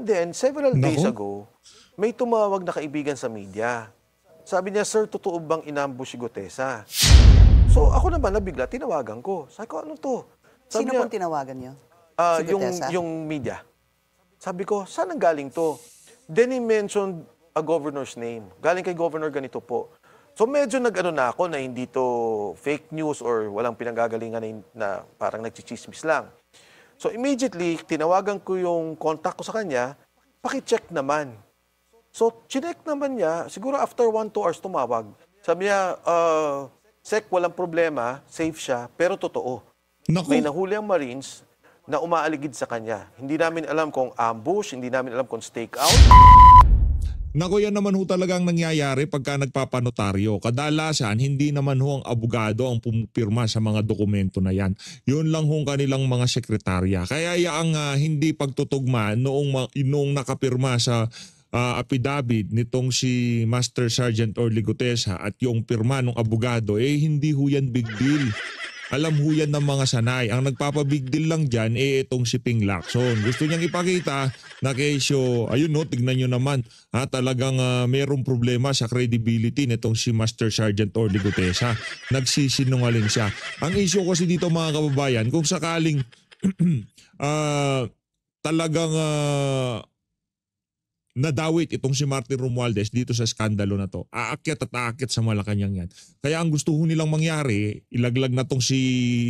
And then, several days Naku. ago, may tumawag na kaibigan sa media. Sabi niya, "Sir, totoo bang inambush si Gutesa?" So ako naman nabigla, tinawagan ko. Sabi ko, "Ano to?" Sabi Sino pong tinawagan niyo? Si yung, Gutesa? yung media. Sabi ko, "Saan ang galing to?" Then he mentioned a governor's name. Galing kay governor ganito po. So medyo nag-ano na ako na hindi to fake news or walang pinanggagalingan na parang nagchichismis lang. So immediately, tinawagan ko yung contact ko sa kanya, paki-check naman. So chinek naman niya, siguro after 1-2 hours tumawag. Sabi niya, "Sec, walang problema, safe siya, pero totoo. Naku. May nahuli ang Marines na umaaligid sa kanya. Hindi namin alam kung ambush, hindi namin alam kung stakeout." Naku, yan naman ho talagang nangyayari pagka nagpapanotaryo. Kadalasan, hindi naman ho ang abogado ang pumipirma sa mga dokumento na yan. Yun lang ho ang kanilang mga sekretarya. Kaya yung hindi pagtutugma noong nakapirma sa affidavit nitong si Master Sergeant Orly Gutesa at yung pirma ng abogado, hindi ho yan big deal. Alam ho yan ng mga sanay. Ang nagpapabig deal lang dyan, itong si Ping Lacson. Gusto niyang ipakita na kesyo, ayun no, tignan nyo naman, talagang mayroong problema sa credibility nitong si Master Sergeant Orly Gutesa. Nagsisinungaling siya. Ang issue kasi dito mga kababayan, kung sakaling talagang nadawit itong si Martin Romualdez dito sa skandalo na to, aakyat at aakyat sa Malacanang yan. Kaya ang gusto ho nilang mangyari, ilaglag na tong si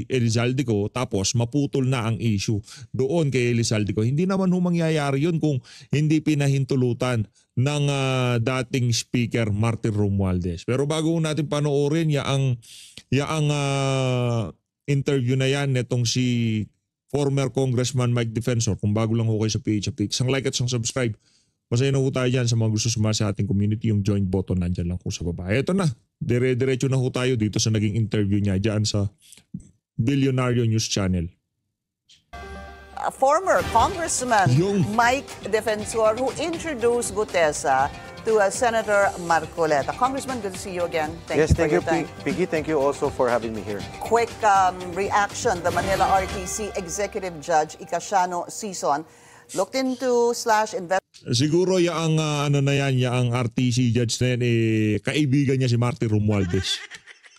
Elizaldico tapos maputol na ang issue doon kay Elizaldico. Hindi naman ho mangyayari yun kung hindi pinahintulutan ng dating speaker Martin Romualdez. Pero bago natin panoorin yaang interview na yan netong si former Congressman Mike Defensor, kung bago lang ho kayo sa PH Update, isang like at isang subscribe. Masaya na ho tayo dyan sa mga gusto sumama sa ating community. Yung join button nandyan lang po sa baba. Ito na, dire-diretso na ho tayo dito sa naging interview niya dyan sa Billionario News Channel. Former Congressman Yung- Mike Defensor who introduced Gutesa to Senator Marcoleta. Congressman, good to see you again. Yes, you for thank your you, time. Piggy. Thank you also for having me here. Quick reaction. The Manila RTC Executive Judge Icasiano Sison looked into / Siguro yung ano na yan, yung RTC judge na yan, kaibigan niya si Martin Romualdez.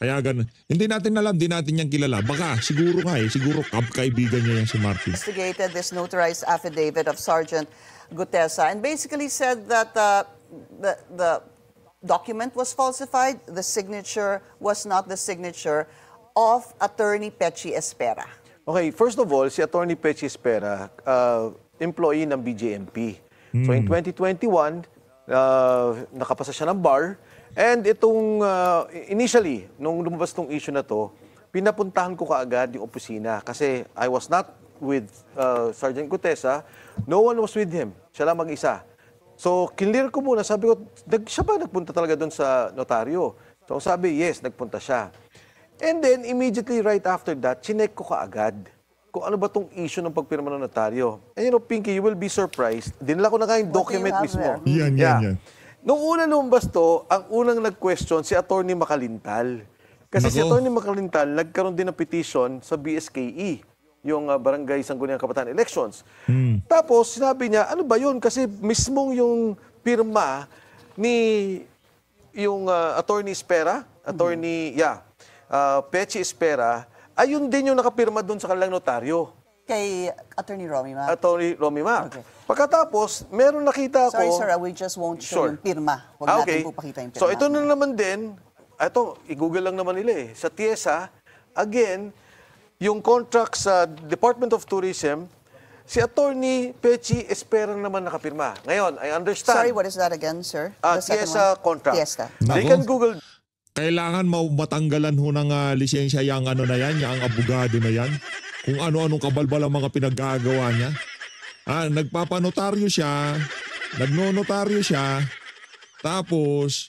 Kaya ganun. Hindi natin alam, di natin yan kilala. Baka, siguro nga siguro kaibigan niya yan si Martin. investigated this notarized affidavit of Sergeant Gutesa and basically said that the document was falsified. The signature was not the signature of Attorney Pechi Espera. Okay, first of all, si Attorney Pechi Espera, employee ng BJMP. So in 2021, nakapasa siya ng bar. And itong, initially, nung lumabas tong issue na to, pinapuntahan ko kaagad yung opisina. Kasi I was not with Sergeant Gutesa. No one was with him. Siya lang mag-isa. So, kinlear ko muna. Sabi ko, siya ba nagpunta talaga doon sa notaryo? So, sabi, yes, nagpunta siya. And then, immediately right after that, chinek ko kaagad kung ano ba tong issue ng pagpirma ng notaryo. And you know, Pinky, you will be surprised. Dinala ko na kayo yung What do you document have mismo. there? Yan. Nung una lumabas to, ang unang nag-question si Attorney Makalintal. Kasi si Nako. Attorney Makalintal, nagkaroon din ng petition sa BSKE, yung Barangay Sangguniang Kabataan Elections. Tapos sinabi niya, ano ba yun? Kasi mismong yung pirma ni yung Attorney Espera, Pechi Espera, ayun din yung nakapirma doon sa kanilang notaryo, Kay Attorney Romy, ma'am. Attorney Romy Mac. Okay. Pagkatapos, meron nakita ako... Sorry, sir, we just won't show yung pirma. Huwag natin po pakita yung pirma. So ito na naman din, ito, i-google lang naman nila Sa TIESA, again, yung contract sa Department of Tourism, si Attorney Pechi Espera naman nakapirma. Ngayon, I understand. Sorry, what is that again, sir? The second TIESA one? contract. TIESA. They Nako. can Google. Kailangan matanggalan ho ng lisensya yung ano na yan, yung abogado na yan. Kung ano-anong kabalbal ang mga pinaggagawa niya. Nagpapanotaryo siya, nagnonotaryo siya, tapos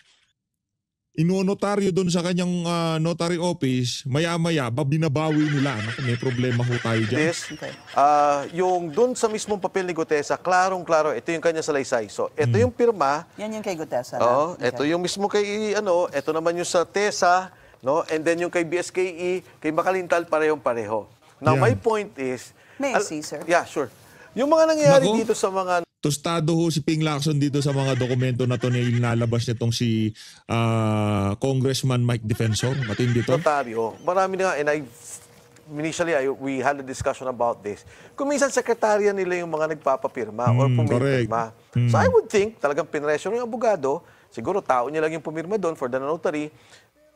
inonotaryo doon sa kanyang notary office, maya-maya, binabawi nila. Naku, may problema ho tayo dyan. This, Okay. yung dun sa mismong papel ni Gutesa, klarong-klaro, ito yung kanya salaysay. So, ito yung pirma. Yan yung kay Gutesa. Oh, Okay. ito yung mismo kay ito naman yung sa TESA, no? And then yung kay BSKE, kay Makalintal parehong-pareho. Now, Yan. my point is May I see, sir? Yeah, sure. Yung mga nangyayari Nako. dito sa mga tostado ho si Ping Lacson dito sa mga dokumento na to na ilalabas nitong si Congressman Mike Defensor. Matindi to. Notaryo. Marami na nga, and initially, we had a discussion about this. Kung minsan, sekretarya nila yung mga nagpapapirma or pumirma. So I would think, talagang pinresyo yung abogado, siguro tao niya lang yung pumirma doon for the notary,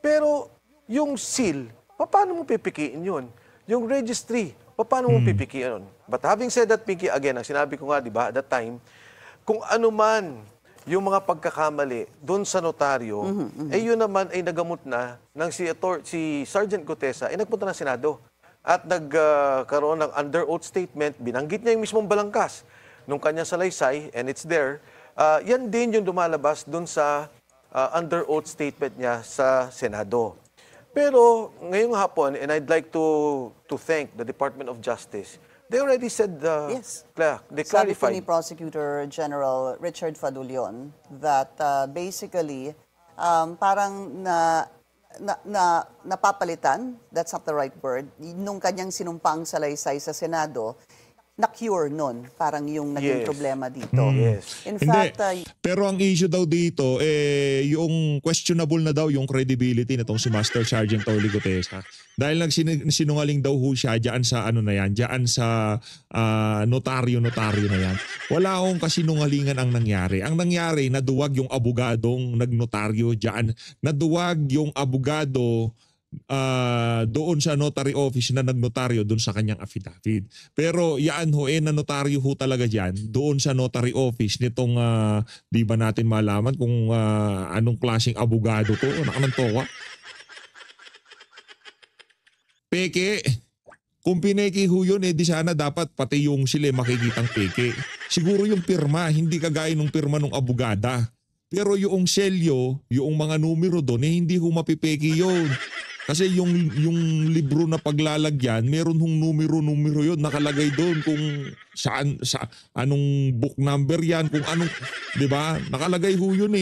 pero yung seal, paano mo pipikiin yun? Yung registry, paano mo pipikiin yun? But having said that, Pinky, again, ang sinabi ko nga, di ba, at that time, kung ano man yung mga pagkakamali doon sa notaryo, yun naman ay nagamot na ng si Sergeant Gutesa ay nagpunta ng Senado at nagkaroon ng under oath statement, binanggit niya yung mismong balangkas nung kanyang salaysay, and it's there. Yan din yung lumalabas doon sa under oath statement niya sa Senado. Pero ngayong hapon, and I'd like to thank the Department of Justice, they already said, Yes. they Sabi po clarified. ni Prosecutor General Richard Fadulion that basically parang napapalitan, that's not the right word, nung kanyang sinumpang salaysay sa Senado, na-cure nun, parang yung naging Yes. problema dito. Yes. In Hindi. fact, Pero ang issue daw dito, yung questionable na daw yung credibility nitong si Master Sergeant Orly Gutesa. Dahil nagsinungaling daw ho siya dyan sa dyan sa notaryo na yan. Wala akong kasinungalingan ang nangyari. Ang nangyari, naduwag yung abogadong nagnotaryo dyan. Naduwag yung abogado doon sa notary office na nagnotaryo doon sa kanyang affidavit. Pero yan ho, na notaryo ho talaga dyan, doon sa notary office nitong, di ba natin malaman kung anong klaseng abogado to, nakanantoka. Peke. Kung pineki ho yun, di sana dapat pati yung sila makikitang peke. Siguro yung pirma, hindi kagaya ng pirma ng abogada. Pero yung selyo, yung mga numero doon, hindi ho mapipeki yun. Kasi yung libro na paglalagyan, meron hong numero yun, nakalagay doon kung anong book number yan, kung anong, di ba? Nakalagay ho yun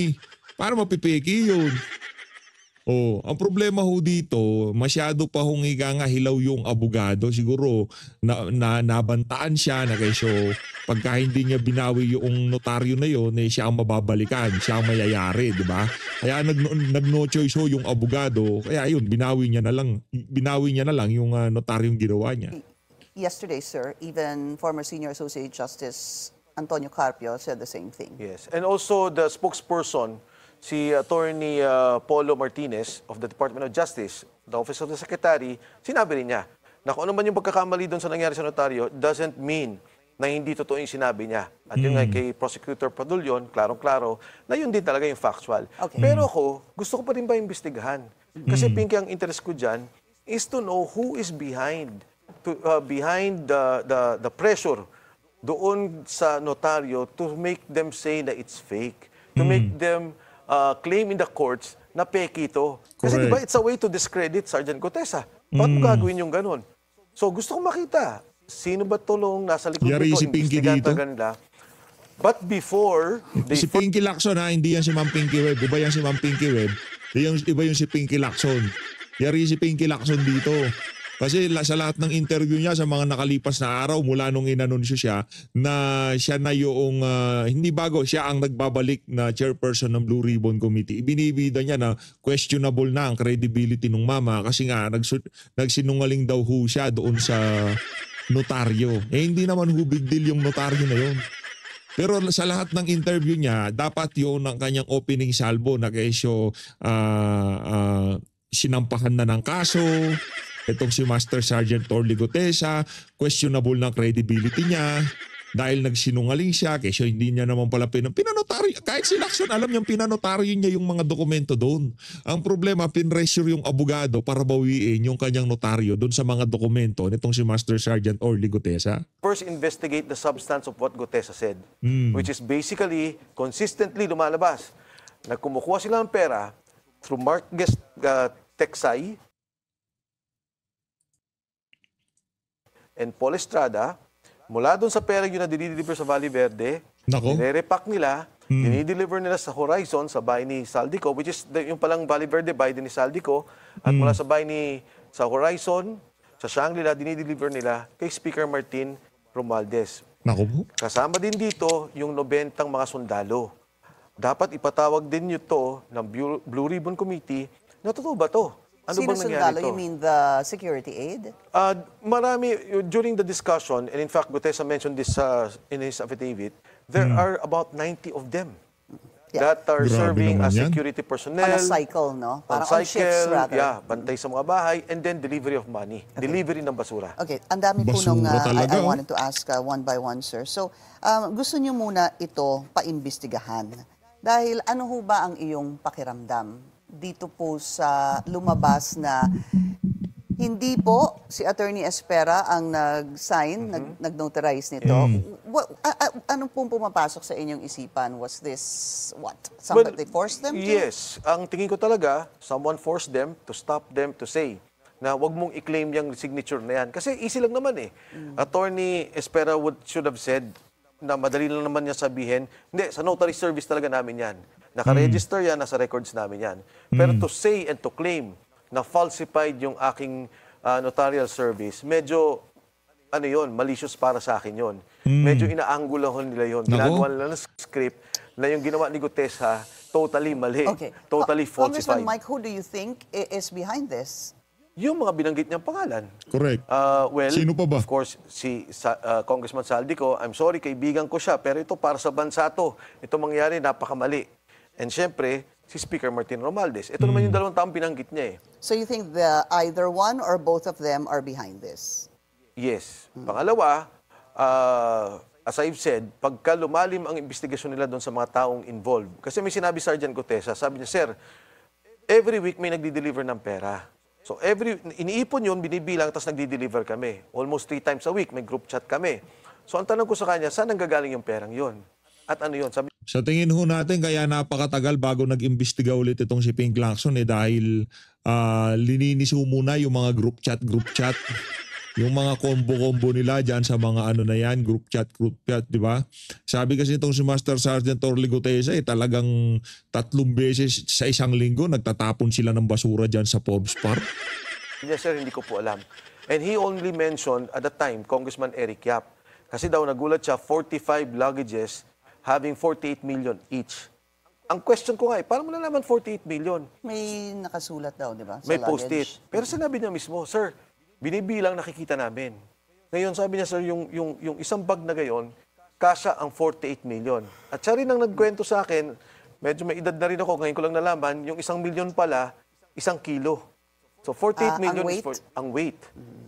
para mapipeki yun. Ang problema ho dito, masyado pa hong hilaw yung abogado. Siguro nabantaan siya na kesyo pagka hindi niya binawi yung notaryo na yun, siya ang mababalikan, siya ang mayayari, di ba? Kaya nag-no choice ho yung abogado. Kaya yun, binawi niya na lang yung notaryong ginawa niya. yesterday, sir, even former Senior Associate Justice Antonio Carpio said the same thing. Yes. And also the spokesperson, si Attorney Polo Martinez of the Department of Justice, the Office of the Secretary, sinabi rin niya na kung ano man yung pagkakamali doon sa nangyari sa notaryo doesn't mean na hindi totoo yung sinabi niya. At yun nga kay Prosecutor Padulyon, klarong-klaro, na yun din talaga yung factual. Okay. Pero ako, gusto ko pa rin ba imbestigahan? Kasi Pinky, ang interest ko dyan is to know who is behind the pressure doon sa notaryo to make them say na it's fake. To make them claim in the courts na peki ito. Kasi di ba, it's a way to discredit Sergeant Gutesa. Bakit mo gagawin yung ganun? So gusto ko makita, sino ba tulong nasa likod Yari nito? si Pinky Imbestigahan dito? talaga nila. But before, Si Pinky Lacson hindi yan si Ma'am Pinky Web. Iba yan si Ma'am Pinky Web. Iba yung si Pinky Lacson. Yari si Pinky Lacson dito. Kasi sa lahat ng interview niya sa mga nakalipas na araw mula nung inanunsyo siya na siya na yung, hindi bago, siya ang nagbabalik na chairperson ng Blue Ribbon Committee. Ibinibida niya na questionable na ang credibility ng mama kasi nga nagsinungaling daw ho siya doon sa notaryo. Hindi naman ho big deal yung notaryo na yun. Pero sa lahat ng interview niya, dapat yun ang kanyang opening salvo na kesyo sinampahan na ng kaso. Itong si Master Sergeant Orly Gutesa, questionable ng credibility niya dahil nagsinungaling siya kesyo hindi niya naman pala pinanotaryo. Kahit si Lacson, alam niyang pinanotaryo niya yung mga dokumento doon. Ang problema, pinressure yung abogado para bawiin yung kanyang notaryo doon sa mga dokumento nitong si Master Sergeant Orly Gutesa. first investigate the substance of what Gutesa said, which is basically, consistently lumalabas na kumukuha sila ng pera through Mark Texay and Paul Estrada, mula doon sa pera yun na dinideliver sa Valley Verde, Nako. nirepack nila, dinideliver nila sa Horizon, sa bahay ni Saldico, which is yung palang Valley Verde, bahay din ni Saldico, at mula sa bahay sa Horizon, sa Shangri-La, dinideliver nila kay Speaker Martin Romualdez. Naku po. Kasama din dito yung 90 mga sundalo. Dapat ipatawag din nyo to ng Blue Ribbon Committee na totoo ba to? Ano Sino bang nangyari sundalo? to? You mean the security aid? Marami, during the discussion, and in fact, Gutesa mentioned this in his affidavit, there are about 90 of them Yeah. that are Grabe serving naman as yan. security On personnel. a cycle, no? On Parang on shifts, cycle, rather. yeah, bantay sa mga bahay, and then delivery of money, delivery ng basura. Okay, ang dami po Basura nung talaga, I oh. wanted to ask one by one, sir. So, gusto niyo muna ito paimbestigahan. Dahil ano ho ba ang iyong pakiramdam dito po sa lumabas na hindi po si Attorney Espera ang nag-sign, nag-notarize nito? Ano pong pumapasok sa inyong isipan? Was this what? Somebody forced them to? Yes. Ang tingin ko talaga, someone forced them to stop them to say na wag mong i-claim yung signature na yan. Kasi easy lang naman eh. Attorney Espera should have said na madali lang naman niya sabihin, hindi, sa notary service talaga namin yan. Naka-register yan, nasa records namin yan. Pero to say and to claim na falsified yung aking notarial service, medyo, ano yun, malicious para sa akin yun. Medyo inaangulan nila yun. Ginagawa nila ng script na yung ginawa ni Gutesa, totally mali. Okay. Totally Congressman falsified. Mike, who do you think is behind this? Yung mga binanggit niyang pangalan. Correct. Well, Sino pa ba? of course, si Congressman Saldico, I'm sorry, kaibigan ko siya, pero ito para sa bansa to. Ito mangyari, napakamali. And syempre, si Speaker Martin Romualdez. Ito naman yung dalawang taong binanggit niya eh. So you think either one or both of them are behind this? Yes. Pangalawa, as I've said, pagka lumalim ang investigasyon nila doon sa mga taong involved, kasi may sinabi Sergeant Gutesa, sabi niya, Sir, every week may nagdi-deliver ng pera. So iniipon yun, binibilang, tapos nagdi-deliver kami. Almost 3 times a week, may group chat kami. So ang tanong ko sa kanya, saan nanggagaling yung perang yun? At ano yun? Sabi Sa tingin ho natin, kaya napakatagal bago nag-imbestiga ulit itong si Pink Lacson dahil lininis ho muna yung mga group chat. Yung mga combo-combo nila dyan sa mga ano na yan, group chat, di ba? Sabi kasi itong si Master Sergeant Orly Gutesa, talagang 3 beses sa isang linggo, nagtatapon sila ng basura dyan sa Forbes Park. niya, Sir, hindi ko po alam. And he only mentioned at the time, Congressman Eric Yap. Kasi daw nagulat siya, 45 luggages having 48 million each. Ang question ko nga paano mo nalaman 48 million? May nakasulat daw, di ba? sa May luggage. post-it. Pero sinabi niya mismo, Sir, binibilang nakikita namin. Ngayon, sabi niya, Sir, yung isang bag na gayon, kasya ang 48 million. At siya rin ang nagkwento sa akin, medyo may edad na rin ako, ngayon ko lang nalaman, yung 1 million pala, 1 kilo. So 48 million ang is weight? ang weight.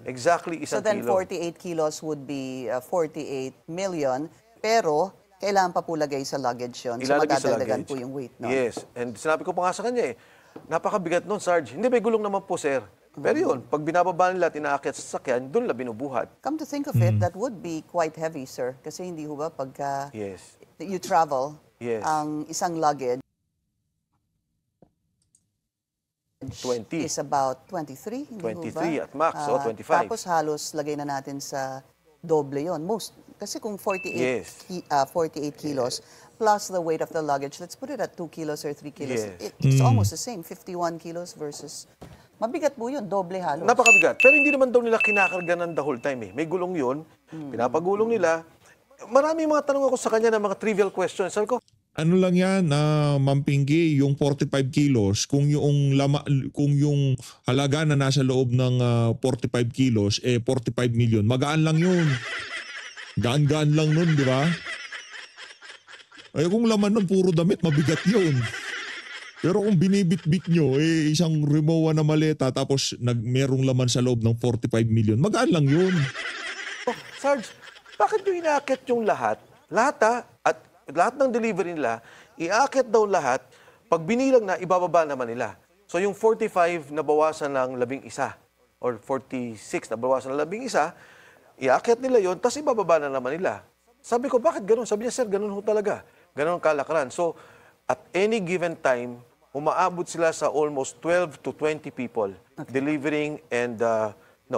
Exactly 1 So then kilo. 48 kilos would be 48 million, pero kailangan pa po lagay sa luggage yun. So Ilalagay sa madadagdagan luggage. po yung weight, no? Yes. And sinabi ko pa nga sa kanya napakabigat nun, Sarge. Hindi, may gulong naman po, sir. Pero yun, pag binababa nila, tinaakyat sa sasakyan, doon nila binubuhat. Come to think of it, that would be quite heavy, sir. Kasi hindi ho ba pagka Yes. you travel, Yes. ang isang luggage 20. is about 23, hindi ho ba? 23 at max, o 25. Tapos halos lagay na natin sa doble yon. Kasi kung 48, Yes. 48 kilos plus the weight of the luggage, let's put it at 2 kilos or 3 kilos. Yes. It's almost the same, 51 kilos versus... Mabigat po yun, doble halos. Napakabigat. Pero hindi naman daw nila kinakarga ng the whole time eh. May gulong yun, pinapagulong nila. Marami mga tanong ako sa kanya ng mga trivial questions. Sabi ko, Ano lang yan, Ma'am Pinky, yung 45 kilos, kung yung halaga na nasa loob ng 45 kilos, 45 million, magaan lang yun. Gaan-gaan lang nun, di ba? Ay kung laman nun, puro damit, mabigat yun. Pero kung binibit-bit nyo, isang Rimowa na maleta, tapos merong laman sa loob ng 45 million, magaan lang yun. Sarge, bakit nyo inaakit yung lahat? Lahat at lahat ng delivery nila, iaakit daw lahat, pag binilang na, ibababa naman nila. So yung 45 na bawasan ng 11 or 46 na bawasan ng 11, iaakit nila yon, tapos ibababa na naman nila. Sabi ko, bakit ganun? Sabi niya, sir, ganun ho talaga. Ganun ang kalakaran. So, at any given time, umaabot sila sa almost 12 to 20 people delivering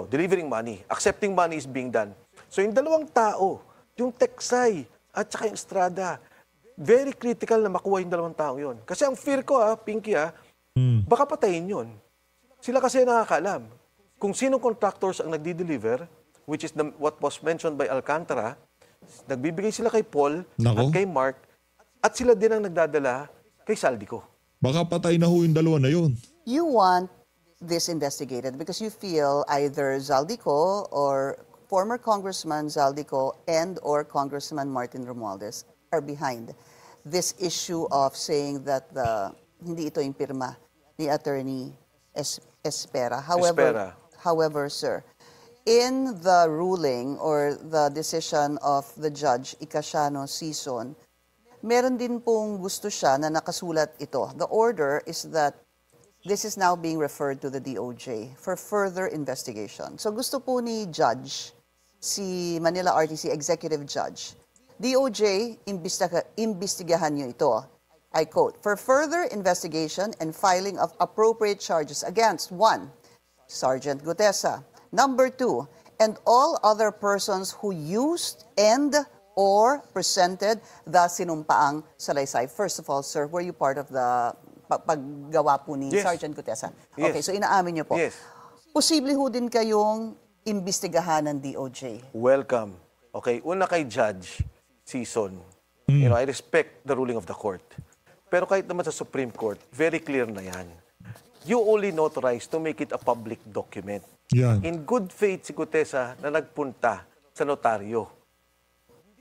delivering money. Accepting money is being done. So, yung dalawang tao, yung Teksay at saka yung Estrada, very critical na makuha yung dalawang tao yun. Kasi ang fear ko, Pinky, baka patayin yun. Sila kasi nakakalam. Kung sinong contractors ang nagdi-deliver, which is what was mentioned by Alcantara, Nagbibigay sila kay Paul Nako. at kay Mark at sila din ang nagdadala kay Saldico. Baka patay na ho yung dalawa na yun. You want this investigated because you feel either Zaldico or former Congressman Zaldico and or Congressman Martin Romualdez are behind this issue of saying that hindi ito yung pirma ni Attorney Espera. Espera. However, sir, in the ruling or the decision of the judge, Icasiano Sison, meron din pong gusto siya na nakasulat ito. The order is that this is now being referred to the DOJ for further investigation. So gusto po ni Judge, si Manila RTC Executive Judge, DOJ, imbestigahan niyo ito. I quote, for further investigation and filing of appropriate charges against 1, Sergeant Gutesa, number 2, and all other persons who used and or presented the sinumpaang salaysay. First of all, sir, were you part of the paggawa po ni Yes. Sergeant Gutesa? Yes. Okay, so inaamin niyo po. Yes. Posible ho din kayong imbestigahan ng DOJ. Welcome. Okay, una kay Judge Sison. You know, I respect the ruling of the court. Pero kahit naman sa Supreme Court, very clear na yan. You only notarize to make it a public document. Yan. In good faith si Gutesa na nagpunta sa notaryo.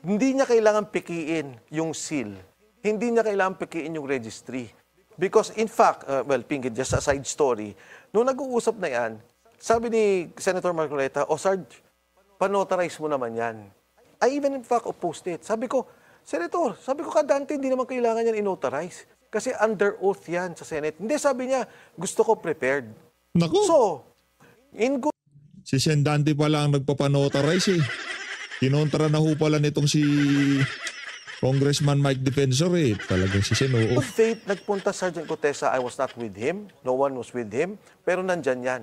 Hindi niya kailangan pikiin yung seal. Hindi niya kailangan pikiin yung registry. Because in fact, well, Pinky, just a side story, nung nag-uusap na yan, sabi ni Senator Marcoleta, Sarge, panotarize mo naman yan. I even in fact opposed it. Sabi ko, Senator, sabi ko kadante, hindi naman kailangan yan inotarize. Kasi under oath yan sa Senate. Hindi, sabi niya, gusto ko prepared. Naku, So, in good si Sendante pala ang nagpapanotarize eh. Kinontra na ho pala nitong si Congressman Mike Defensor eh. Talagang si Senoo. faith, nagpunta Sergeant Gutesa, I was not with him. No one was with him. Pero nandyan yan.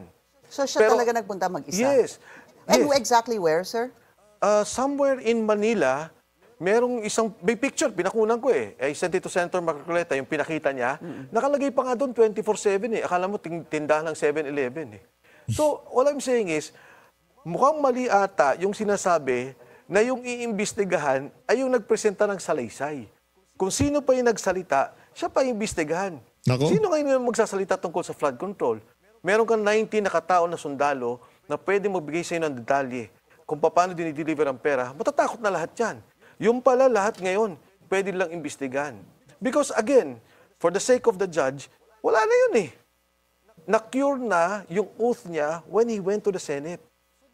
So siya Pero- talaga nagpunta mag-isa? Yes. And Yes. exactly where, sir? Somewhere in Manila, merong isang, may picture, pinakunan ko eh. I sent it to Senator Marcoleta, yung pinakita niya. Nakalagay pa nga doon 24/7 eh. Akala mo tindahan ng 7-Eleven eh. So, all I'm saying is, mukhang mali ata yung sinasabi na yung iimbestigahan ay yung nagpresenta ng salaysay. Kung sino pa yung nagsalita, siya pa yung imbestigahan. Nako. Sino ngayon yung magsasalita tungkol sa flood control? Meron kang 19 na katao na sundalo na pwede magbigay sa ng detalye kung paano dinideliver ang pera. Matatakot na lahat yan. Yung pala lahat ngayon, pwede lang imbestigahan. Because again, for the sake of the judge, wala na yun eh. Na-cure na yung oath niya when he went to the Senate.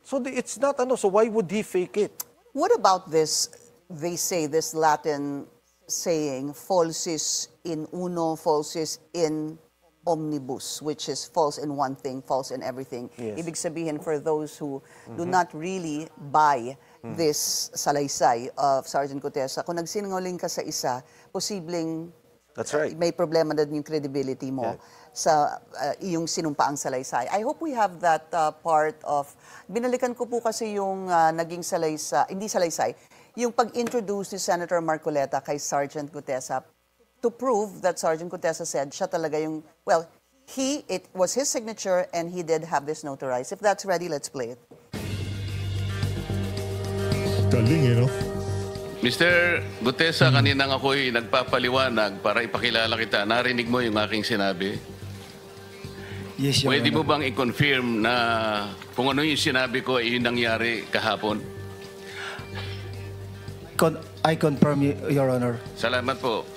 So it's not so why would he fake it? What about this, they say, this Latin saying, falsis in uno, falsis in omnibus, which is false in one thing, false in everything. Yes. Ibig sabihin, for those who do not really buy this salaysay of Sergeant Gutesa, kung nagsinungaling ka sa isa, posibleng That's right. may problema na din yung credibility mo sa iyong sinumpaang salaysay. I hope we have that part of, binalikan ko po kasi yung naging salaysay, hindi salaysay, yung pag-introduce ni Senator Marcoleta kay Sergeant Gutesa to prove that Sergeant Gutesa said siya talaga yung, well, it was his signature and he did have this notarized. If that's ready, let's play it. Galing eh, no? Mr. Gutesa, kaninang ako'y nagpapaliwanag para ipakilala kita. Narinig mo yung aking sinabi? Yes, Your Pwede mo Honor. bang i-confirm na kung ano yung sinabi ko ay yung nangyari kahapon? I confirm, Your Honor. Salamat po.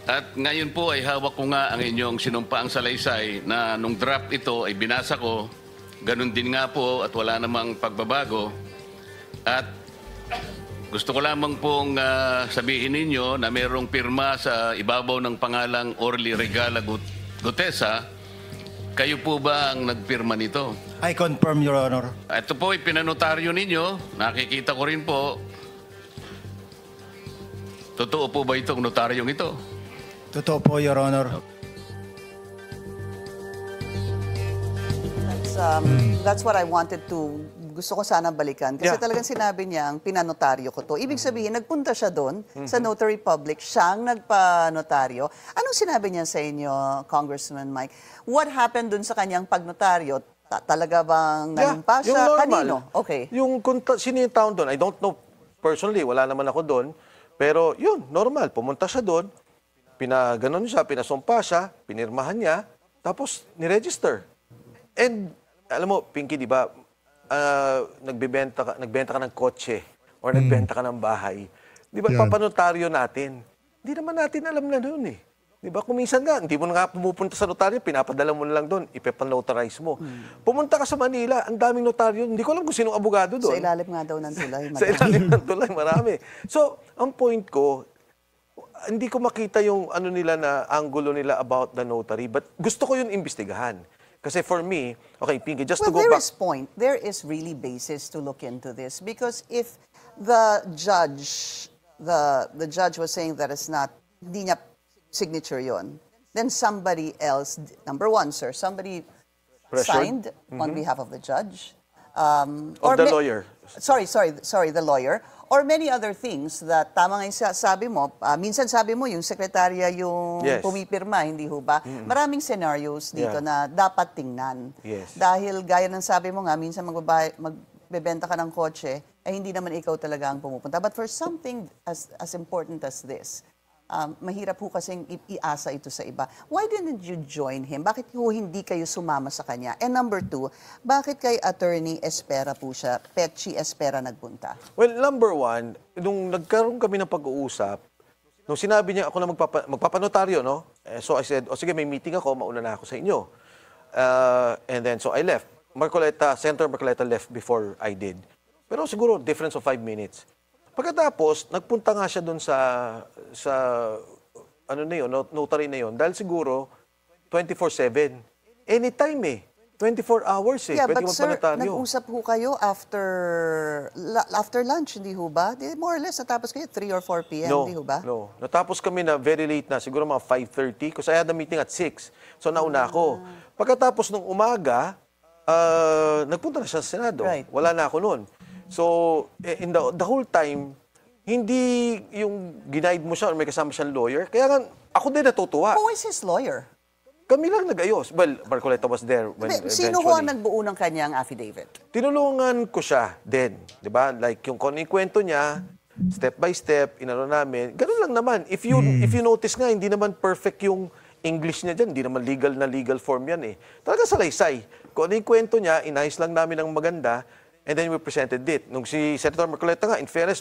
At ngayon po ay hawak ko nga ang inyong sinumpaang salaysay na nung draft ito ay binasa ko. Ganun din nga po at wala namang pagbabago. At gusto ko lamang pong sabihin ninyo na mayroong pirma sa ibabaw ng pangalang Orly Regala Gutesa. Kayo po ba ang nagpirma nito? I confirm, Your Honor. Ito po ay pinanotaryo ninyo. Nakikita ko rin po. Totoo po ba itong notaryong ito? Totoo po, Your Honor. That's what I wanted to, gusto ko sana balikan. Kasi Yeah. talagang sinabi niya, ang pinanotaryo ko to. Ibig sabihin, nagpunta siya doon sa notary public, siyang nagpanotaryo. Anong sinabi niya sa inyo, Congressman Mike? What happened doon sa kanyang pagnotaryo? Talaga bang nanumpa siya? yung normal. Kanino? Okay. Yung sino yung town doon, I don't know personally, wala naman ako doon. Pero yun, normal. Pumunta siya doon, pinaganon siya, pinasumpa siya, pinirmahan niya, tapos niregister. And alam mo, Pinky, di ba, nagbenta ka ng kotse or nagbenta ka ng bahay. Di ba, Yan. papanotaryo natin. Hindi naman natin alam na doon eh. Di ba, kung minsan nga, hindi mo na nga pumupunta sa notaryo, pinapadala mo na lang doon, ipepanotarize mo. Pumunta ka sa Manila, ang daming notaryo, hindi ko alam kung sinong abogado Sa doon. ilalim nga daw ng tulay. Sa ilalim ng tulay, marami. So, ang point ko, hindi ko makita yung ano nila na angulo nila about the notary, but gusto ko yun imbestigahan. Kasi for me, okay, Pinky, just to Well, go there back. is point. There is really basis to look into this because if the judge, the judge was saying that it's not, hindi niya signature yon, then somebody else, number one, sir, somebody Pressured? signed on behalf of the judge. Of the lawyer. Sorry, the lawyer. Or many other things that tama nga yung sabi mo, minsan sabi mo yung sekretarya yung Yes. pumipirma, hindi ho ba? Maraming scenarios dito Yeah. na dapat tingnan. Yes. Dahil gaya ng sabi mo nga, minsan magbebenta ka ng kotse, eh hindi naman ikaw talaga ang pumupunta. But for something as important as this, mahirap ho kasing iasa ito sa iba. Why didn't you join him? Bakit ho hindi kayo sumama sa kanya? And number two, bakit kay Attorney Espera po siya, Petchy Espera nagpunta? Well, number one, nung nagkaroon kami ng pag-uusap, nung sinabi niya ako na magpapanotaryo, no? So I said, sige, may meeting ako, mauna na ako sa inyo. And then, so I left. Senator Marcoleta left before I did. Pero siguro, difference of 5 minutes. Pagkatapos, nagpunta nga siya doon sa ano na yun, notary na yun, dahil siguro 24/7. Anytime eh. 24 hours eh. Yeah, Pwede but sir, magpanotaryo. nag-usap ho kayo after lunch, hindi ho ba? More or less, natapos kayo 3 or 4 p.m., hindi ho ba? No. Natapos kami na very late na, siguro mga 5:30, kasi I had a meeting at 6. So nauna ako. Pagkatapos ng umaga, nagpunta na siya sa Senado. Right. Wala na ako noon. So, in the whole time, hindi yung ginaid mo siya or may kasama siyang lawyer. Kaya nga, ako din natutuwa. Who is his lawyer? Kami lang nag-ayos. Well, Marcoleta was there when Sino ho ang nagbuo ng kanyang affidavit? Tinulungan ko siya din. Di ba? Like yung kung ano yung kwento niya, step by step, inano namin. Ganun lang naman. If you notice nga, hindi naman perfect yung English niya dyan. Hindi naman legal form yan eh. Talaga salaysay. Kung ano yung kwento niya, inayos lang namin ng maganda, and then we presented it. Nung si Senator Marcoleta nga, in fairness,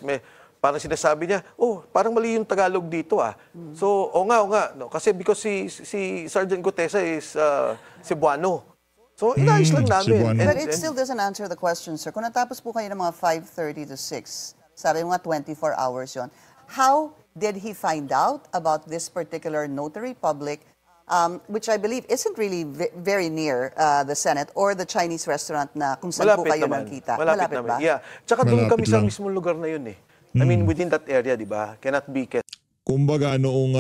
parang sinasabi niya, parang mali yung Tagalog dito ah. So, o nga. No? Kasi because si Sergeant Gutesa is Cebuano. So, inayos lang namin. Cebuano. But it still doesn't answer the question, sir. Kung natapos po kayo ng mga 5:30 to 6, sabi mo nga 24 hours yon. How did he find out about this particular notary public, which I believe isn't really very near the Senate or the Chinese restaurant na kung saan po kayo nagkita? Malapit naman. ba? Yeah. Tsaka doon Malapit kami sa lang. mismong lugar na yun eh. I mean, within that area, di ba? Cannot be Kumbaga noong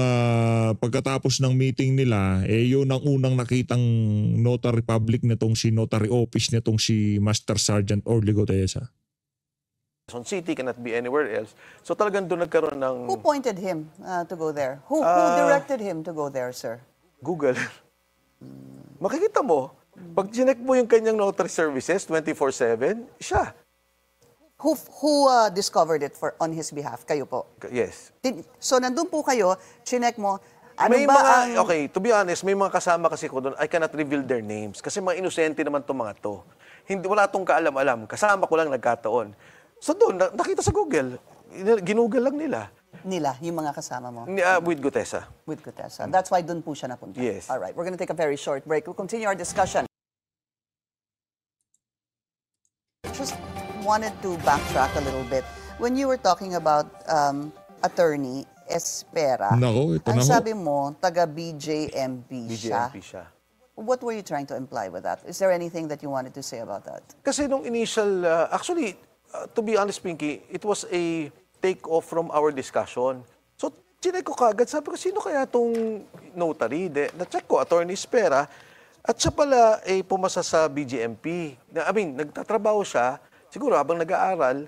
pagkatapos ng meeting nila, yun ang unang nakitang notary public nitong si notary office nitong si Master Sergeant Orly Gutesa. Quezon City, cannot be anywhere else. So talagang doon nagkaroon ng Who pointed him to go there? Who directed him to go there, sir? Google. Makikita mo, pag chinek mo yung kanyang notary services, 24/7, siya. Who discovered it on his behalf? Kayo po. Yes. So nandun po kayo, chinek mo, ano May ba mga, ang... okay, to be honest, may mga kasama kasi ko doon, I cannot reveal their names. Kasi mga inosente naman itong mga to. Hindi, wala itong kaalam-alam. Kasama ko lang nagkataon. So doon, nakita sa Google. Ginugol lang nila. Nila, yung mga kasama mo. With Gutesa. With Gutesa. That's why dun po siya napunta. Yes. All right, we're going to take a very short break. We'll continue our discussion. Just wanted to backtrack a little bit. When you were talking about Attorney Espera, Nako, ito ang na ho. sabi mo, taga BJMP siya. BJMP siya. What were you trying to imply with that? Is there anything that you wanted to say about that? Kasi nung initial, actually, to be honest, Pinky, it was a take-off from our discussion. So, chinek ko kagad, sabi ko, sino kaya itong notary? Na-check ko, Attorney Espera, at siya pala ay pumasa sa BJMP. Nagtatrabaho siya, siguro habang nag-aaral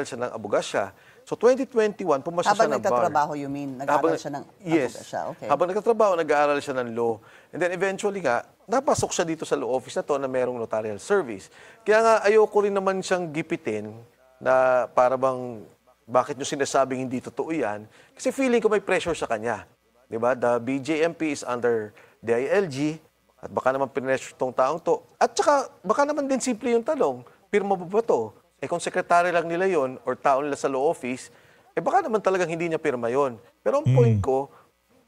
siya ng abogasya. So, 2021, pumasa siya ng bar. Habang nagtatrabaho, you mean? Nag-aaral siya ng Yes. abogasya. Okay. Habang nagtatrabaho, nag-aaral siya ng law. And then eventually nga, napasok siya dito sa law office na to na merong notarial service. Kaya nga, ayoko rin naman siyang gipitin na para bang bakit nyo sinasabing hindi totoo yan? Kasi feeling ko may pressure sa kanya. Di ba? The BJMP is under DILG at baka naman pinressure tong taong to. At saka baka naman din simple yung tanong, pirma ba to? Eh kung sekretary lang nila yon or tao nila sa law office, eh baka naman talagang hindi niya pirma yon. Pero ang point ko,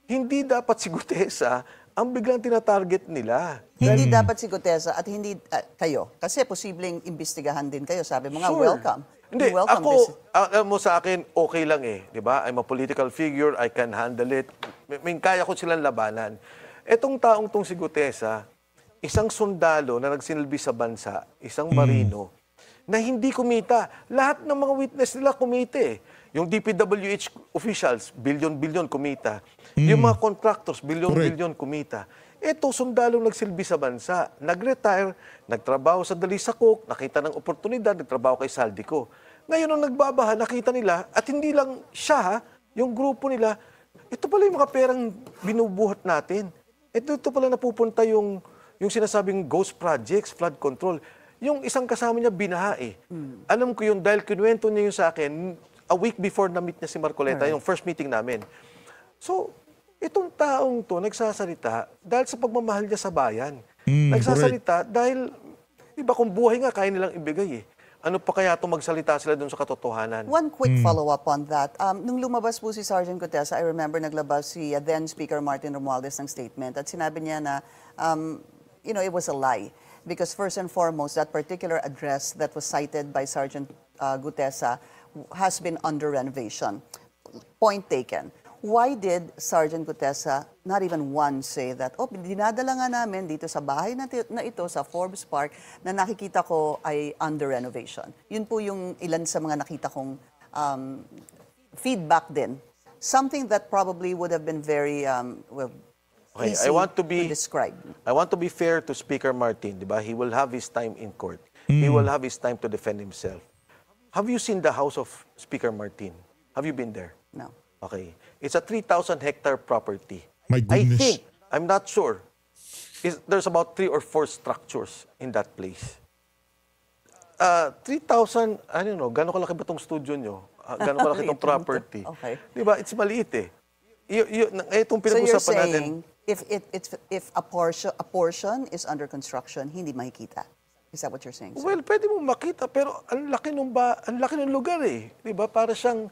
hindi dapat si Gutesa ang biglang tinatarget nila. Hindi dapat si Gutesa at hindi kayo. Kasi posibleng imbestigahan din kayo. Sabi mo nga, Sure. welcome. Hindi, You're welcome. ako, alam mo sa akin, okay lang eh. Di ba? I'm a political figure, I can handle it. Kaya ko silang labanan. Etong taong tong si Gutesa, isang sundalo na nagsilbi sa bansa, isang marino, na hindi kumita. Lahat ng mga witness nila kumita eh. Yung DPWH officials, bilyon-bilyon kumita. Yung mga contractors, bilyon-bilyon kumita. Ito, sundalong nagsilbi sa bansa. Nag-retire, nagtrabaho sa Dalisakok, nakita ng oportunidad, nagtrabaho kay Saldico. Ngayon, nung nagbabaha, nakita nila, at hindi lang siya, yung grupo nila, ito pala yung mga perang binubuhat natin. Ito pala napupunta yung sinasabing ghost projects, flood control. Yung isang kasama niya, binaha eh. Alam ko yun, dahil kinuwento niya yun sa akin, a week before na-meet niya si Marcoleta, yung first meeting namin. So, itong taong to nagsasalita dahil sa pagmamahal niya sa bayan. Nagsasalita dahil, iba kung buhay nga, kaya nilang ibigay eh. Ano pa kaya itong magsalita sila dun sa katotohanan? One quick follow-up on that. Nung lumabas po si Sergeant Gutesa, I remember naglabas si then Speaker Martin Romualdez ng statement at sinabi niya na, it was a lie. Because first and foremost, that particular address that was cited by Sergeant Gutesa has been under renovation. Point taken. Why did Sergeant Gutesa not even once say that, dinadala nga namin dito sa bahay na ito sa Forbes Park na nakikita ko ay under renovation. Yun po yung ilan sa mga nakita kong feedback din. Something that probably would have been very Okay, easy to describe. I want to be fair to Speaker Martin, di ba? He will have his time in court. He will have his time to defend himself. Have you seen the house of Speaker Martin? Have you been there? No. Okay. It's a 3,000-hectare property. My goodness. I think, I'm not sure, there's about 3 or 4 structures in that place. 3,000, I don't know, gano'ng kalaki ba itong studio nyo? Gano'ng kalaki itong property? Okay. Di ba? It's maliit eh. Itong So you're pinag-usapan natin. saying, if a portion is under construction, hindi makikita. Is that what you're saying, sir? Well, pwede mo makita, pero ang laki ng lugar eh. Di ba? Para siyang,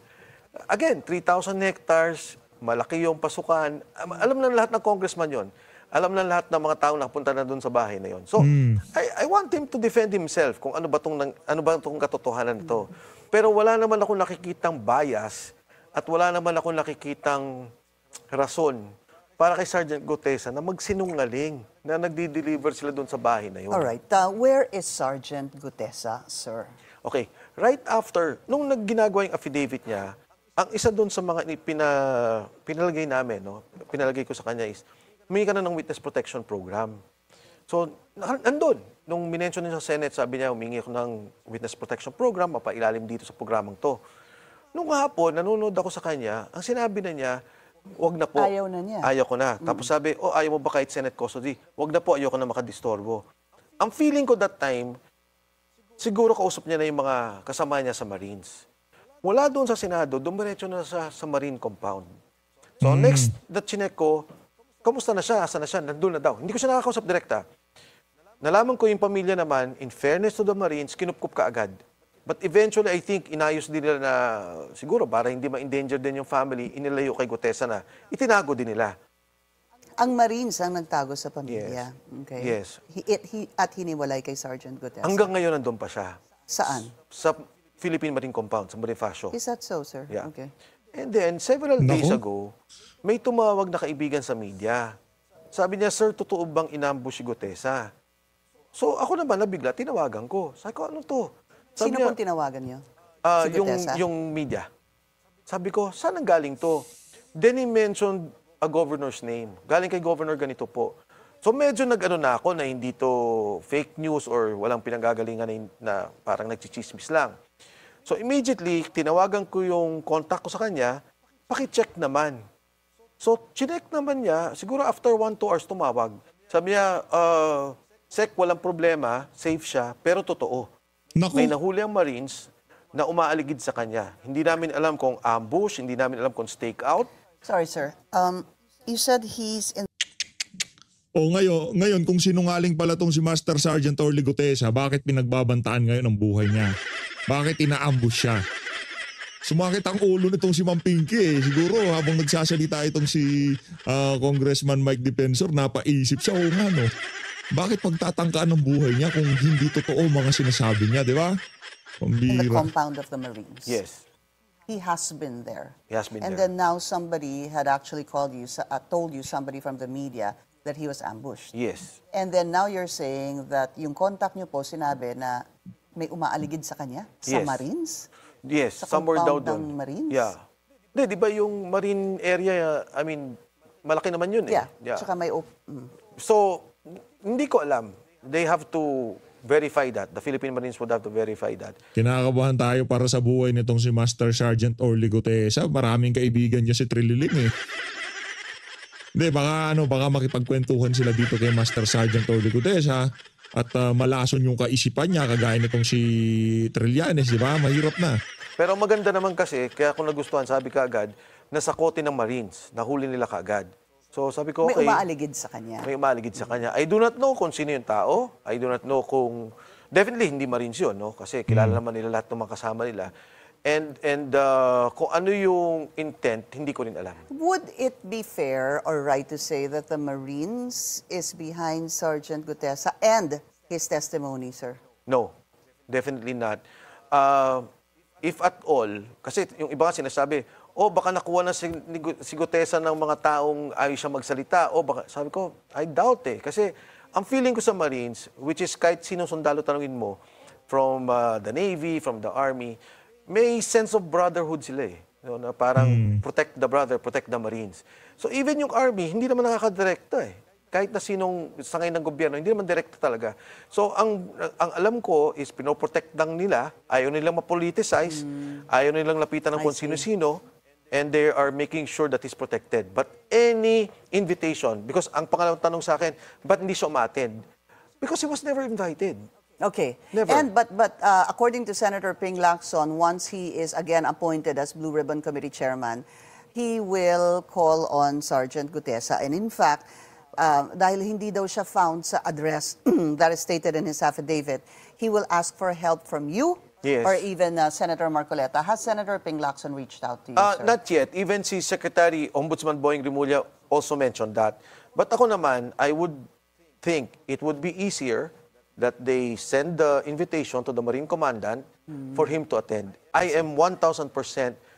again, 3,000 hectares, malaki yung pasukan. Alam na lahat ng congressman yon. Alam na lahat ng mga tao na punta na doon sa bahay na yon. So, I want him to defend himself kung ano ba tong katotohanan nito. Pero wala naman ako nakikitang bias at wala naman ako nakikitang rason para kay Sergeant Gutesa na magsinungaling na nagdi-deliver sila doon sa bahay na yun. All right. Where is Sergeant Gutesa, sir? Okay, right after, nung ginagawa yung affidavit niya, ang isa doon sa mga pinalagay namin, pinalagay ko sa kanya is, humingi ka na ng witness protection program. So, nandun. Nung minention niya sa Senate, sabi niya, humingi ako ng witness protection program, mapailalim dito sa programang to. Nung hapon, nanonood ako sa kanya, ang sinabi na niya, wag na po. Ayaw na niya. Ayaw ko na. Tapos sabi, ayaw mo ba kahit Senate custody? Wag na po, ayaw ko na makadistorbo. Ang feeling ko that time, siguro kausap niya na yung mga kasama niya sa Marines. Mula doon sa Senado, dumiretso na sa Marine compound. So next that chinek ko, kamusta na siya? Asa na siya? Nandun na daw. Hindi ko siya nakakausap direkta. Nalaman ko yung pamilya naman, in fairness to the Marines, kinupkup ka agad. But eventually, I think, inayos din nila na, siguro, para hindi ma-endanger din yung family, inilayo kay Gutesa na, itinago din nila. Ang Marines ang nagtago sa pamilya. Yes. Okay. Yes. At hiniwalay kay Sergeant Gutesa. Hanggang ngayon, nandun pa siya. Saan? Sa Philippine Marine Compound, sa Bonifacio. Is that so, sir? Yeah. Okay. And then, several days ago, may tumawag na kaibigan sa media. Sabi niya, sir, totoo bang inambush si Gutesa? So, ako naman nabigla, tinawagan ko. Sabi ko, ano to? Sabi Sino niya, pong tinawagan niyo? Si yung, Gutesa? yung media. Sabi ko, saan ang galing to? Then he mentioned a governor's name. Galing kay governor ganito po. So medyo nag-ano na ako na hindi to fake news or walang pinanggagalingan na parang nagchichismis lang. So immediately, tinawagan ko yung contact ko sa kanya, paki-check naman. So chinek naman niya, siguro after 1-2 hours tumawag. Sabi niya, Sec, walang problema, safe siya, pero totoo. Naku. May nahuli ang Marines na umaaligid sa kanya. Hindi namin alam kung ambush, hindi namin alam kung stakeout. Sorry, sir. You said he's in O ngayon kung sinungaling pala tong si Master Sergeant Orly Gutesa, bakit pinagbabantaan ngayon ang buhay niya? Bakit ina-ambush siya? Sumakit ang ulo nitong si Ma'am Pinky eh. Siguro habang nagsasalita itong si Congressman Mike Defensor, napaisip siya, o nga no, bakit pagtatangkaan ng buhay niya kung hindi totoo mga sinasabi niya, di ba? the Pambira. compound of the Marines. Yes. He has been there. He has been and there. then now somebody had actually called you, told you, somebody from the media, that he was ambushed. Yes. And then now you're saying that yung contact niyo po sinabi na may umaaligid sa kanya sa Yes. Marines? Yes, Sa somewhere daw compound doon. ng Marines? Yeah. Di ba yung Marine area, I mean, malaki naman yun eh. Yeah. Tsaka may So, hindi ko alam. They have to verify that. The Philippine Marines would have to verify that. Kinakabahan tayo para sa buhay nitong si Master Sergeant Orly Gutesa. Maraming kaibigan niya si Trililing eh. Hindi, baka makipagkwentuhan sila dito kay Master Sergeant Orly Gutesa at malason yung kaisipan niya kagaya nitong si Trillanes, di ba? Mahirap na. Pero maganda naman kasi, kaya kung nagustuhan, sabi ka agad, nasa kote ng Marines, nahuli nila kaagad. So sabi ko, may okay. umaaligid sa kanya. May umaligid sa kanya. I do not know kung sino yung tao. I do not know kung... Definitely hindi Marines yun, no? Kasi kilala naman nila lahat ng mga kasama nila. And kung ano yung intent, hindi ko rin alam. Would it be fair or right to say that the Marines is behind Sergeant Gutesa and his testimony, sir? No, definitely not. If at all, kasi yung iba nga sinasabi, baka nakuha na si Gutesa ng mga taong ayaw siya magsalita. Baka, sabi ko, I doubt eh. Kasi ang feeling ko sa Marines, which is kahit sinong sundalo tanungin mo, from the Navy, from the Army, may sense of brotherhood sila eh. Na parang protect the brother, protect the Marines. So even yung Army, hindi naman nakakadirekta eh. Kahit na sinong sangay ng gobyerno, hindi naman direkta talaga. So ang alam ko is pinoprotect lang nila, ayaw nilang mapoliticize, ayaw nilang lapitan ng kung sino-sino, and they are making sure that he's protected. But any invitation, because ang pangalawang tanong sa akin, ba't hindi siya umattend? Because he was never invited. Okay. Never. And but according to Senator Ping Lacson, once he is again appointed as Blue Ribbon Committee Chairman, he will call on Sergeant Gutesa. And in fact, dahil hindi daw siya found sa address that is stated in his affidavit, he will ask for help from you. Yes. Or even Senator Marcoleta. Has Senator Ping Lacson reached out to you, sir? Not yet. Even si Secretary Ombudsman Boying Rimulya also mentioned that. But ako naman, I would think it would be easier that they send the invitation to the Marine Commandant for him to attend. I am 1,000%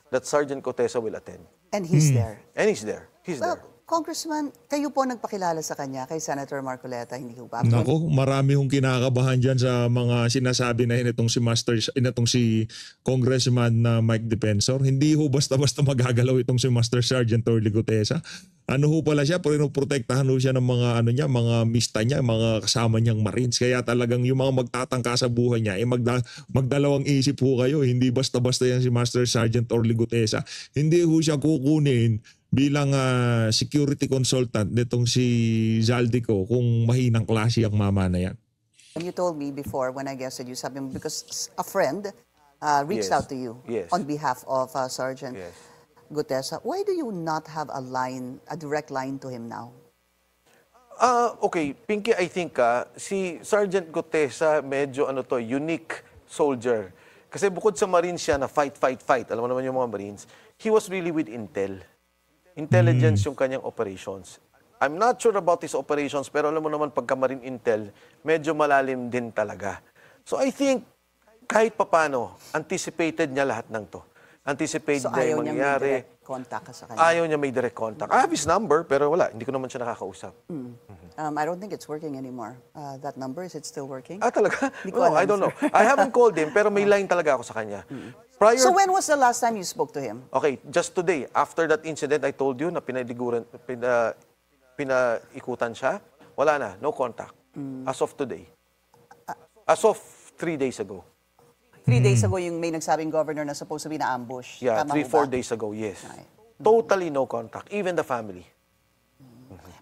that Sergeant Gutesa will attend. And he's there. And he's there. He's Well, there. Congressman, kayo po nagpakilala sa kanya, kay Senator Marcoleta, hindi ko ba? Nako, marami hong kinakabahan dyan sa mga sinasabi na initong si Congressman na Mike Defensor. Hindi ho basta-basta magagalaw itong si Master Sergeant Orly Gutesa. Ano ho pala siya, pinoprotektahan ho siya ng mga mga mista niya, mga kasama niyang Marines. Kaya talagang yung mga magtatangka sa buhay niya, magdalawang isip ho kayo. Hindi basta-basta yan si Master Sergeant Orly Gutesa. Hindi ho siya kukunin bilang security consultant nitong si Zaldico kung mahinang klase ang mama na yan. And you told me before when I guested you, sabi mo, because a friend reached Yes. out to you Yes. on behalf of Sergeant Yes. Gutesa. Why do you not have a direct line to him now? Okay, Pinky, I think si Sergeant Gutesa medyo unique soldier. Kasi bukod sa Marines siya na fight. Alam mo naman yung mga Marines. He was really with Intel. Intelligence yung kanyang operations. I'm not sure about his operations, pero alam mo naman pagka Marine Intel, medyo malalim din talaga. So I think kahit papano, anticipated niya lahat ng to. Anticipated So niya ayaw yung niya may mangyayari. direct contact ka sa kanya? Ayaw niya may direct contact. I have his number, pero wala. Hindi ko naman siya nakakausap. I don't think it's working anymore. That number, is it still working? Talaga? Hindi ko No, alam, I don't sir. know. I haven't called him, pero may line talaga ako sa kanya. Prior, So when was the last time you spoke to him? okay, just today, after that incident, I told you na pinaikutan siya, wala na, no contact. As of today. As of 3 days ago. 3 days ago yung may nagsabing governor na supposed to be na ambush. Yeah, Tama 3, ho ba? 4 days ago, yes. Okay. Totally no contact, even the family.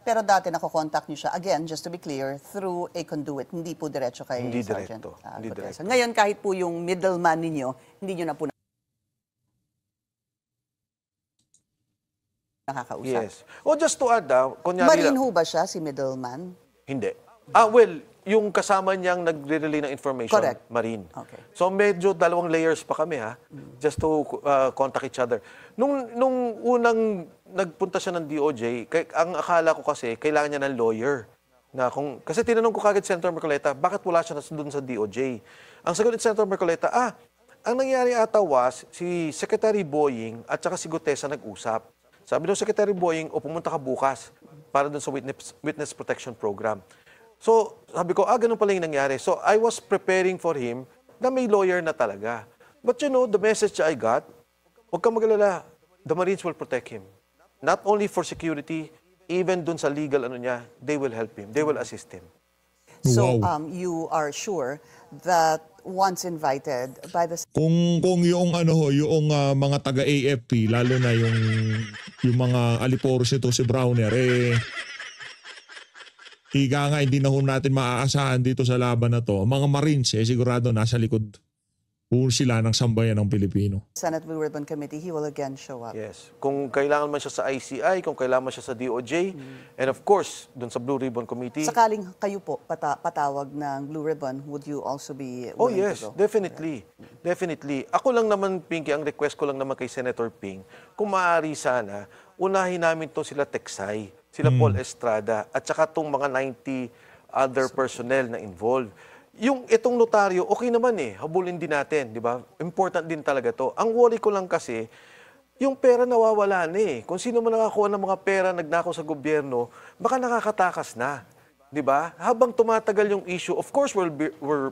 Pero dati nakokontakt niyo siya, again, just to be clear, through a conduit. Hindi po diretso kay Hindi Sergeant direkto. Hindi Gutesa. direkto. Ngayon, kahit po yung middleman ninyo, hindi niyo na po nakakausap. Yes. O just to add, kunyari Marine lang, ho ba siya, si middleman? hindi. Well, yung kasama niyang nagre-relay ng information, Correct. Marine. Okay. So medyo dalawang layers pa kami just to contact each other. Nung unang nagpunta siya ng DOJ, ang akala ko kasi kailangan niya ng lawyer. Kasi tinanong ko kagad Senator Marcoleta, bakit wala siya doon sa DOJ? Ang sagot ni Senator Marcoleta, ang nangyari ata was si Secretary Boying at saka si Gutesa nag-usap. Sabi ng Secretary Boying, pumunta ka bukas para doon sa Witness Protection Program. So, sabi ko, ganun pala yung nangyari. So, I was preparing for him na may lawyer na talaga. But the message I got, huwag kang mag-alala, the Marines will protect him. Not only for security, even dun sa legal niya, they will help him. They will assist him. So, Wow. you are sure that once invited by the Kung yung yung mga taga AFP, lalo na yung mga aliporos nito si Browner, higa nga hindi na ho natin maaasahan dito sa laban na to. Mga Marines sigurado nasa likod po sila ng sambayan ng Pilipino. Senate Blue Ribbon Committee, he will again show up. Yes. Kung kailangan man siya sa ICI, kung kailangan man siya sa DOJ, and of course, dun sa Blue Ribbon Committee. Sakaling kayo po patawag ng Blue Ribbon, would you also be Oh willing yes, to go? definitely. Definitely. Ako lang naman, Pinky, ang request ko lang naman kay Senator Ping, kung maaari sana, unahin namin to sila Teksay, sila Paul Estrada, at saka tong mga 90 other personnel na involved. Yung itong notaryo, okay naman habulin din natin, di ba? Important din talaga to. Ang worry ko lang kasi, yung pera nawawala na Kung sino man nakakuha ng mga pera, nagnakaw sa gobyerno, baka nakakatakas na. Di ba? Habang tumatagal yung issue, of course, we're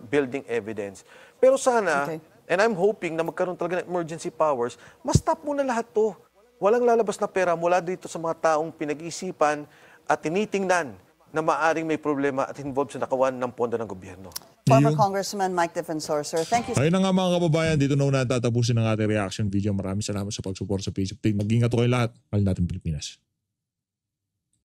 building evidence. Pero sana, Okay. and I'm hoping na magkaroon talaga ng emergency powers, ma-stop muna lahat to. Walang lalabas na pera mula dito sa mga taong pinag-isipan at tinitingnan na maaring may problema at involved sa nakawan ng pondo ng gobyerno. Former Ayun. Congressman Mike Defensor, sir, thank you Ayun na nga mga kababayan, dito na una tatapusin ang ating reaction video. Maraming salamat sa pag-support sa Facebook. Mag-ingat ko kayo lahat. Mahal natin Pilipinas.